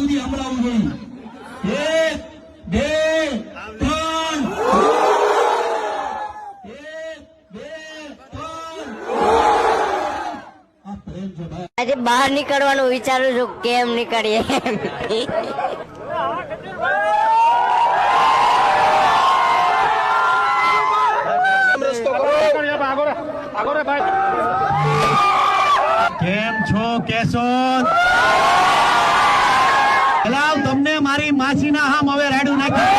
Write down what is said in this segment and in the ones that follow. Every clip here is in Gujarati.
સુધી સંભળાવવું જોઈએ। 1 2 3 આજે બહાર નીકળવાનું વિચારું છું, કેમ નીકળીએ? કેમ છો કેશોદ? તમને મારી માસીના હામ હવે રાડું નાખી।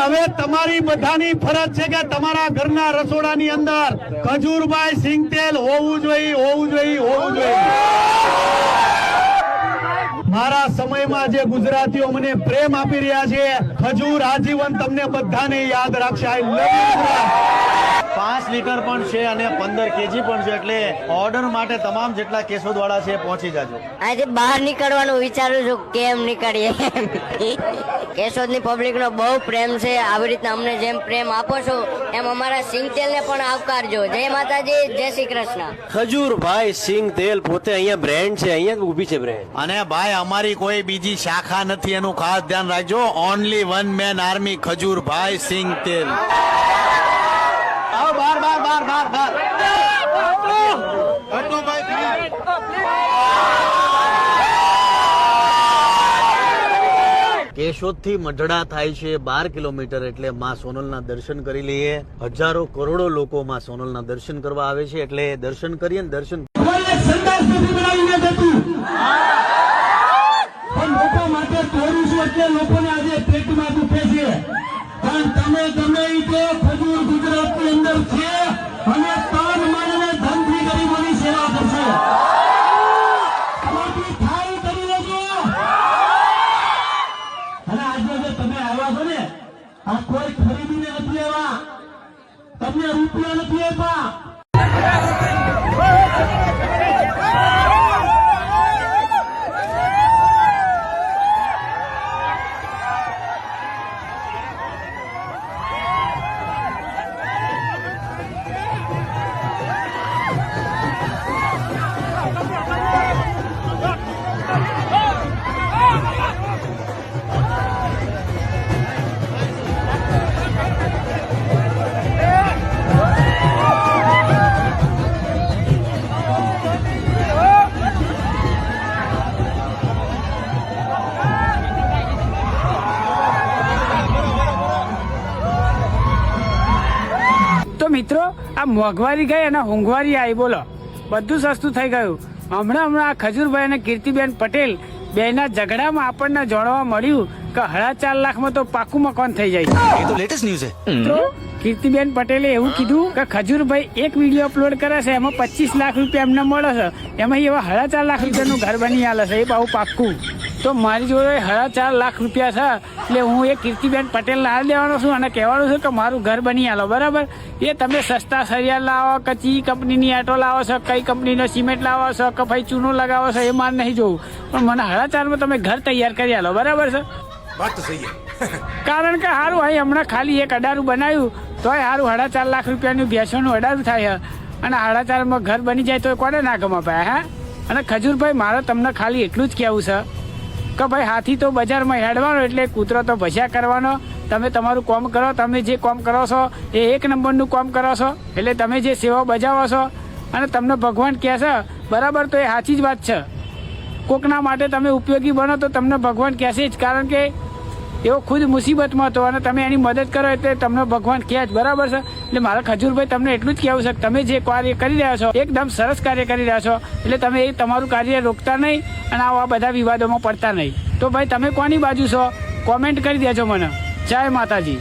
હવે તમારી બધાની ફરજ છે કે તમારા ઘરના રસોડાની અંદર ખજૂરભાઈ સિંગતેલ હોવું જોઈએ। મારા સમયમાં જે ગુજરાતીઓ મને પ્રેમ આપી રહ્યા છે, ખજૂર આજીવન તમને બધાને યાદ રાખશે। આઈ લવ યુ। 5 લીટર પણ છે અને 15 કેજી પણ છે, એટલે ઓર્ડર માટે તમામ જેટલા કેશોદ વાળા છે પહોંચી જાજો। આજે બહાર નીકળવાનું વિચારું છું, કેમ નીકળીએ? કેશોદની પબ્લિકનો બહુ પ્રેમ છે। આવી રીતના અમને જેમ પ્રેમ આપો છો એમ અમારા સિંગતેલને પણ આવકારજો। જય માતાજી, જય શ્રી કૃષ્ણ। ખજૂરભાઈ સિંગતેલ પોતે અહીંયા બ્રેન્ડ છે, અહીંયા ઊભી છે બ્રેન્ડ। અને ભાઈ અમારી કોઈ બીજી શાખા નથી, એનું ખાસ ધ્યાન રાખજો। Only one man army Khajurbhai સિંગતેલ। કેશોદ થી મઢડા થાય છે 12 કિલોમીટર, એટલે માં સોનલના દર્શન કરી લઈએ। હજારો કરોડો લોકો માં સોનલના દર્શન કરવા આવે છે, એટલે દર્શન કરીએ ને દર્શન લોકો માટે તોડું છું એટલે લોકોને આજે પેટમાં દુખે છે, પણ તમે ગમે એ તો ખજૂર ગુજરાતની અંદર છે અને તન મનને ધનથી ગરીબોની સેવા કરશે। તમારી થાય કરી લેજો। અને આજે જે તમે આવ્યા છો ને, આ કોઈ ખરીદીને નથી આવ્યા, તમને રૂપિયા નથી આપ્યા। મિત્રો, આ મોંઘવારી ગઈ અને હોંઘવારી આવી, બોલો બધું સસ્તું થઈ ગયું। હમણાં આ ખજૂરભાઈ અને કીર્તિબેન પટેલ બેના ઝઘડામાં આપણને જાણવા મળ્યું કે 4.5 લાખમાં તો પાકું મકાન થઈ જાય। એ તો લેટેસ્ટ ન્યૂઝ છે। તો કીર્તિબેન પટેલે એવું કીધું કે ખજૂરભાઈ એક વિડીયો અપલોડ કરે છે, એમાં 25 લાખ રૂપિયા એમને મળે છે, એમાં એવા 4.5 લાખ રૂપિયાનું ઘર બની આલે છે, એ બહુ પાક્કું। તો મારી જોડે 4.5 લાખ રૂપિયા છે, એટલે હું એ કીર્તિબેન પટેલને હાલ દેવાનો છું અને કહેવાનું છે કે મારું ઘર બની આલો, બરાબર? એ તમે સસ્તા સરિયા લાવો કે ચી કંપનીની આટો લાવો છો, કઈ કંપનીનો સિમેન્ટ લાવો છો કે ભાઈ ચૂનો લગાવો છો, એ મારે નહીં જોવું, પણ મને 4.5 તમે ઘર તૈયાર કરી આલો, બરાબર છે? વાત તો સહી છે। કારણ કે સારું અહીં હમણાં ખાલી એક અડારું બનાવ્યું તોય સારું 4.5 લાખ રૂપિયાનું ભેંસોનું અડારું થાય, અને 4.5 ઘર બની જાય તો કોને ના ગમે ભાઈ? હા, અને ખજૂરભાઈ મારે તમને ખાલી એટલું જ કહેવું છે કે ભાઈ હાથી તો બજારમાં હેડવાનો, એટલે કૂતરો તો ભસ્યા કરવાનો। તમે તમારું કામ કરો, તમે જે કામ કરો છો એ 1 નંબરનું કામ કરો છો, એટલે તમે જે સેવા બજાવો છો અને તમને ભગવાન કહે છે, બરાબર? તો એ સાચી જ વાત છે। કોકના માટે તમે ઉપયોગી બનો તો તમને ભગવાન કહેશે જ, કારણ કે એવો ખુદ મુસીબતમાં હતો અને તમે એની મદદ કરો એટલે તમને ભગવાન કહે જ, બરાબર છે? એટલે મારા ખજૂરભાઈ તમને એટલું જ કહેવું છે કે તમે જે કાર્ય કરી રહ્યા છો એકદમ સરસ કાર્ય કરી રહ્યા છો, એટલે તમે એ તમારું કાર્ય રોકતા નહીં અને આવા બધા વિવાદોમાં પડતા નહીં। તો ભાઈ તમે કોની બાજુ છો? કોમેન્ટ કરી દેજો મને। જય માતાજી।